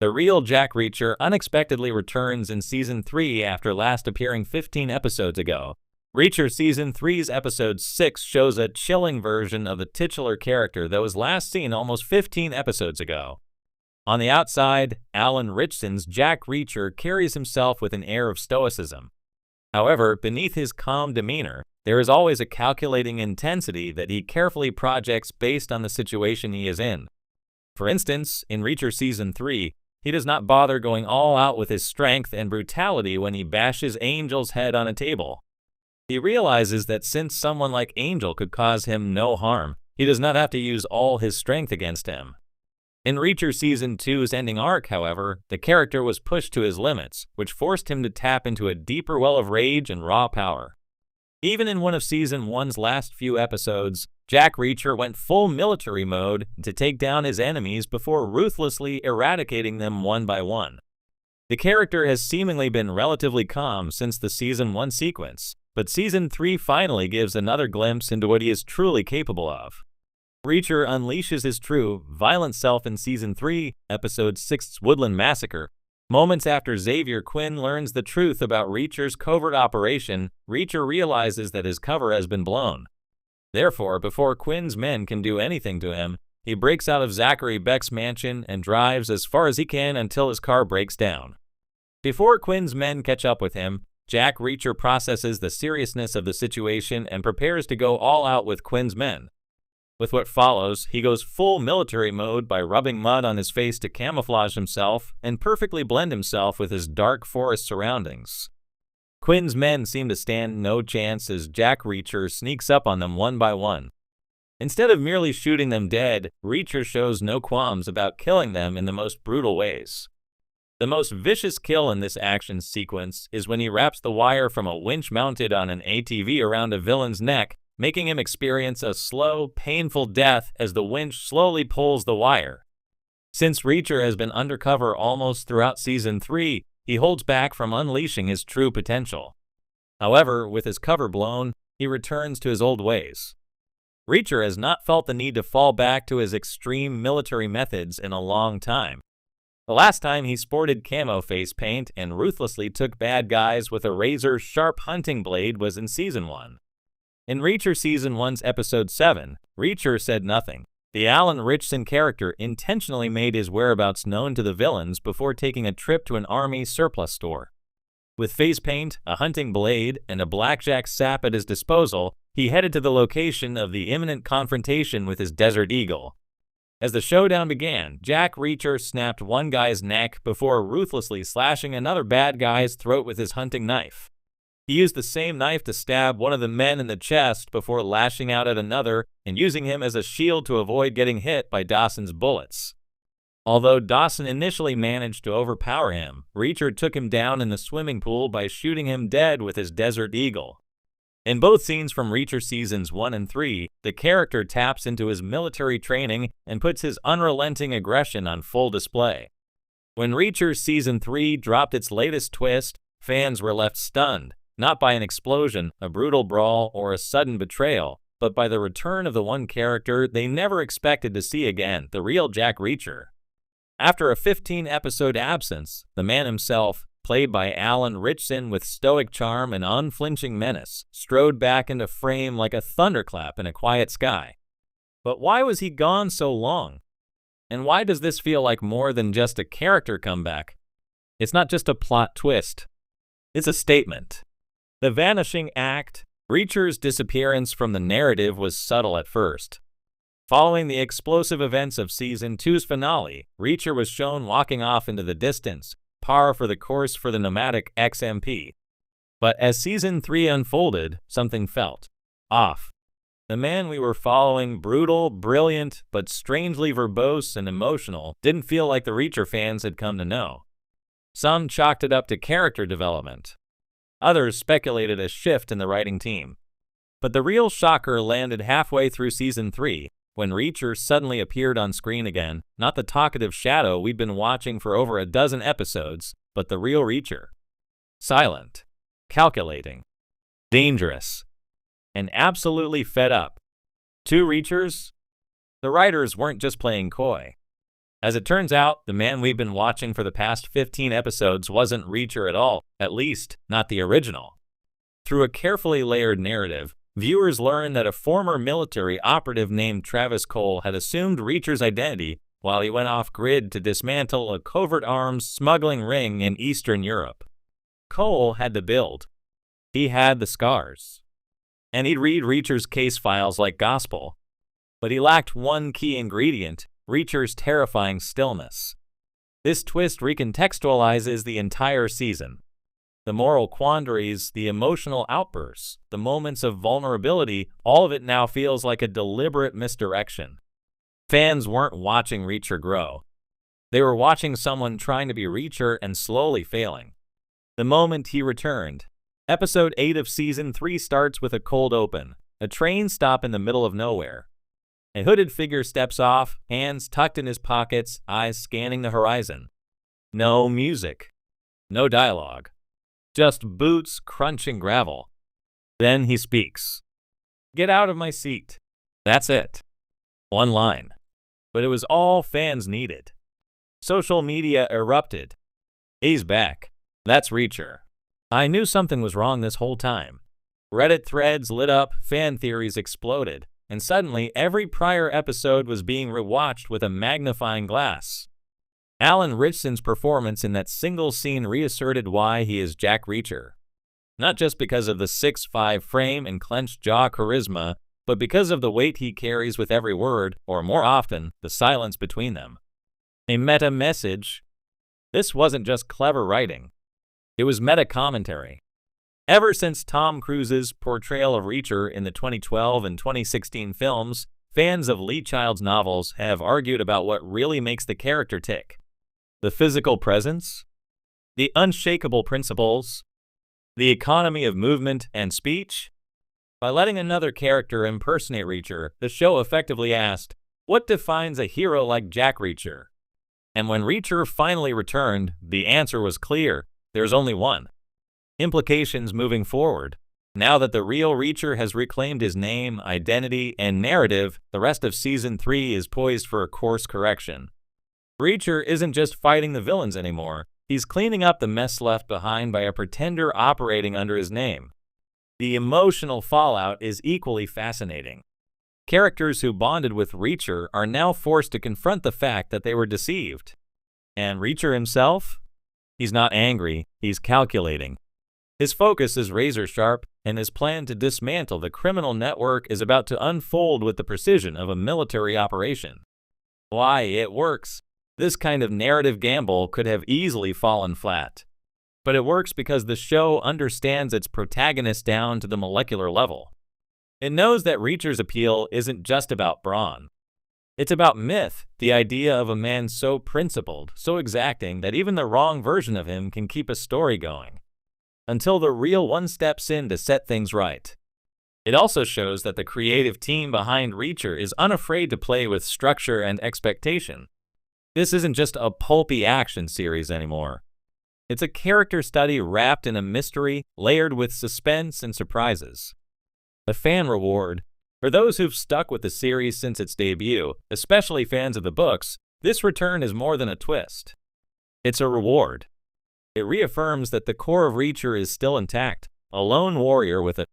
The real Jack Reacher unexpectedly returns in Season 3 after last appearing 15 episodes ago. Reacher Season 3's Episode 6 shows a chilling version of the titular character that was last seen almost 15 episodes ago. On the outside, Alan Ritchson's Jack Reacher carries himself with an air of stoicism. However, beneath his calm demeanor, there is always a calculating intensity that he carefully projects based on the situation he is in. For instance, in Reacher Season 3, he does not bother going all out with his strength and brutality when he bashes Angel's head on a table. He realizes that since someone like Angel could cause him no harm, he does not have to use all his strength against him. In Reacher Season 2's ending arc, however, the character was pushed to his limits, which forced him to tap into a deeper well of rage and raw power. Even in one of Season 1's last few episodes, Jack Reacher went full military mode to take down his enemies before ruthlessly eradicating them one by one. The character has seemingly been relatively calm since the Season 1 sequence, but Season 3 finally gives another glimpse into what he is truly capable of. Reacher unleashes his true, violent self in Season 3, Episode 6's Woodland Massacre. Moments after Xavier Quinn learns the truth about Reacher's covert operation, Reacher realizes that his cover has been blown. Therefore, before Quinn's men can do anything to him, he breaks out of Zachary Beck's mansion and drives as far as he can until his car breaks down. Before Quinn's men catch up with him, Jack Reacher processes the seriousness of the situation and prepares to go all out with Quinn's men. With what follows, he goes full military mode by rubbing mud on his face to camouflage himself and perfectly blend himself with his dark forest surroundings. Quinn's men seem to stand no chance as Jack Reacher sneaks up on them one by one. Instead of merely shooting them dead, Reacher shows no qualms about killing them in the most brutal ways. The most vicious kill in this action sequence is when he wraps the wire from a winch mounted on an ATV around a villain's neck, making him experience a slow, painful death as the winch slowly pulls the wire. Since Reacher has been undercover almost throughout Season 3, he holds back from unleashing his true potential. However, with his cover blown, he returns to his old ways. Reacher has not felt the need to fall back to his extreme military methods in a long time. The last time he sported camo face paint and ruthlessly took bad guys with a razor-sharp hunting blade was in Season 1. In Reacher Season 1's Episode 7, Reacher said nothing. The Alan Ritchson character intentionally made his whereabouts known to the villains before taking a trip to an army surplus store. With face paint, a hunting blade, and a blackjack sap at his disposal, he headed to the location of the imminent confrontation with his Desert Eagle. As the showdown began, Jack Reacher snapped one guy's neck before ruthlessly slashing another bad guy's throat with his hunting knife. He used the same knife to stab one of the men in the chest before lashing out at another and using him as a shield to avoid getting hit by Dawson's bullets. Although Dawson initially managed to overpower him, Reacher took him down in the swimming pool by shooting him dead with his Desert Eagle. In both scenes from Reacher Seasons 1 and 3, the character taps into his military training and puts his unrelenting aggression on full display. When Reacher Season 3 dropped its latest twist, fans were left stunned. Not by an explosion, a brutal brawl, or a sudden betrayal, but by the return of the one character they never expected to see again, the real Jack Reacher. After a 15-episode absence, the man himself, played by Alan Ritchson with stoic charm and unflinching menace, strode back into frame like a thunderclap in a quiet sky. But why was he gone so long? And why does this feel like more than just a character comeback? It's not just a plot twist. It's a statement. The vanishing act, Reacher's disappearance from the narrative, was subtle at first. Following the explosive events of Season 2's finale, Reacher was shown walking off into the distance, par for the course for the nomadic XMP. But as Season 3 unfolded, something felt off. The man we were following, brutal, brilliant, but strangely verbose and emotional, didn't feel like the Reacher fans had come to know. Some chalked it up to character development. Others speculated a shift in the writing team. But the real shocker landed halfway through Season 3, when Reacher suddenly appeared on screen again, not the talkative shadow we'd been watching for over a dozen episodes, but the real Reacher. Silent, calculating, dangerous, and absolutely fed up. Two Reachers? The writers weren't just playing coy. As it turns out, the man we've been watching for the past 15 episodes wasn't Reacher at all, at least, not the original. Through a carefully layered narrative, viewers learn that a former military operative named Travis Cole had assumed Reacher's identity while he went off-grid to dismantle a covert arms smuggling ring in Eastern Europe. Cole had the build. He had the scars. And he'd read Reacher's case files like gospel. But he lacked one key ingredient: Reacher's terrifying stillness. This twist recontextualizes the entire season. The moral quandaries, the emotional outbursts, the moments of vulnerability, all of it now feels like a deliberate misdirection. Fans weren't watching Reacher grow. They were watching someone trying to be Reacher and slowly failing. The moment he returned. Episode 8 of Season 3 starts with a cold open, a train stop in the middle of nowhere. A hooded figure steps off, hands tucked in his pockets, eyes scanning the horizon. No music. No dialogue. Just boots crunching gravel. Then he speaks. "Get out of my seat." That's it. One line. But it was all fans needed. Social media erupted. "He's back. That's Reacher." I knew something was wrong this whole time. Reddit threads lit up, fan theories exploded, and suddenly every prior episode was being rewatched with a magnifying glass. Alan Ritchson's performance in that single scene reasserted why he is Jack Reacher. Not just because of the 6'5" frame and clenched jaw charisma, but because of the weight he carries with every word, or more often, the silence between them. A meta message. This wasn't just clever writing. It was meta-commentary. Ever since Tom Cruise's portrayal of Reacher in the 2012 and 2016 films, fans of Lee Child's novels have argued about what really makes the character tick. The physical presence? The unshakable principles? The economy of movement and speech? By letting another character impersonate Reacher, the show effectively asked, what defines a hero like Jack Reacher? And when Reacher finally returned, the answer was clear. There's only one. Implications moving forward. Now that the real Reacher has reclaimed his name, identity, and narrative, the rest of Season 3 is poised for a course correction. Reacher isn't just fighting the villains anymore. He's cleaning up the mess left behind by a pretender operating under his name. The emotional fallout is equally fascinating. Characters who bonded with Reacher are now forced to confront the fact that they were deceived. And Reacher himself? He's not angry, he's calculating. His focus is razor sharp, and his plan to dismantle the criminal network is about to unfold with the precision of a military operation. Why, it works. This kind of narrative gamble could have easily fallen flat. But it works because the show understands its protagonist down to the molecular level. It knows that Reacher's appeal isn't just about brawn. It's about myth, the idea of a man so principled, so exacting that even the wrong version of him can keep a story going. Until the real one steps in to set things right. It also shows that the creative team behind Reacher is unafraid to play with structure and expectation. This isn't just a pulpy action series anymore. It's a character study wrapped in a mystery, layered with suspense and surprises. A fan reward. For those who've stuck with the series since its debut, especially fans of the books, this return is more than a twist. It's a reward. It reaffirms that the core of Reacher is still intact, a lone warrior with a